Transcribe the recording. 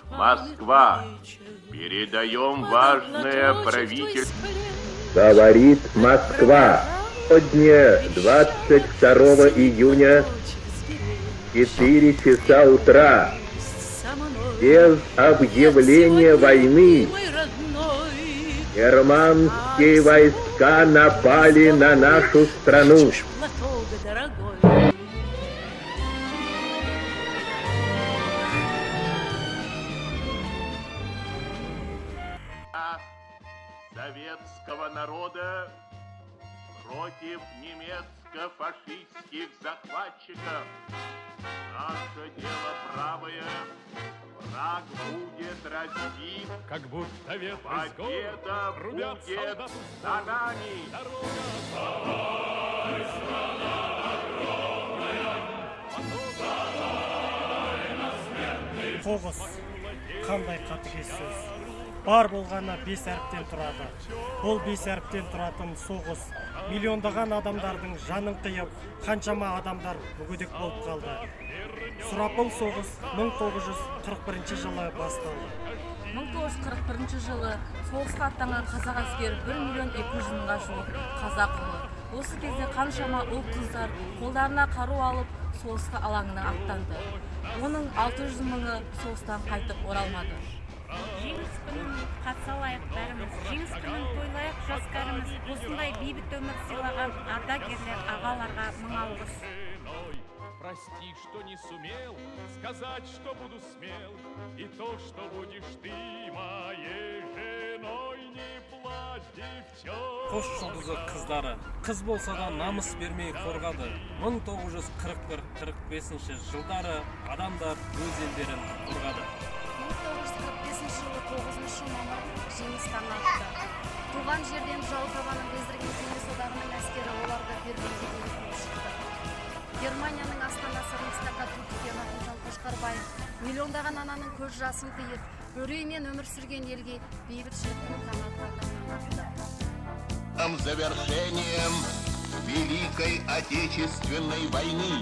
Москва. Передаем важное правительство. Говорит Москва. Сегодня 22 июня, 4 часа утра. Без объявления войны германские войска напали на нашу страну. Советского народа против немецко-фашистских захватчиков. Наше дело правое, враг будет разбит, как будто ветры победа будет за нами. Соғыс қандай қатыгез сөз. Бар болғаны 5 әріптен тұрады. Бұл 5 әріптен тұратын соғыс миллиондаған адамдардың жанын қиып, қаншама адамдар мүгедек болып қалды. Сұрапыл соғыс 1941 жылы басталды. 1941 жылы соғысқа аттанған қазақ әскері 1.200.000 мыңға жуық қазақ ұлы. Осы кезде қаншама ұл қыздар қолдарына қару алып соғысқа алаңына аттанды. Оның 600 мыңы соғыстан қайтып оралмады. Жеңіс күнін қатысалайық бәріміз, жеңіс күнін тойлайық жастарымыз, осындай бейбіт өмір сыйлаған ардагерлер ағаларға мың алғыс. Прости, что не сумел сказать, что буду смел, и то, что будешь ты моей женой, не плачь, девчонка. Қош жұлдызы қыздары, қыз болса да намыс бермей қорғады. 1941-45 жылдары адамдар өз елдерін қорғады. 1945 жылы 9 мамыр жеңіс таңы атты. Туған жерден жау табанын бездірген кеңес одағының әскері оларды Берлинге дейін қуып шықты. Германияның астанасы Рейхстагқа ту тіккен Ахметжан Қошқарбаев миллиондаған ананың көз жасын тыйып, үреймен өмір сүрген елге бейбітшіліктің таң атқанын Завершением Великой Отечественной войны.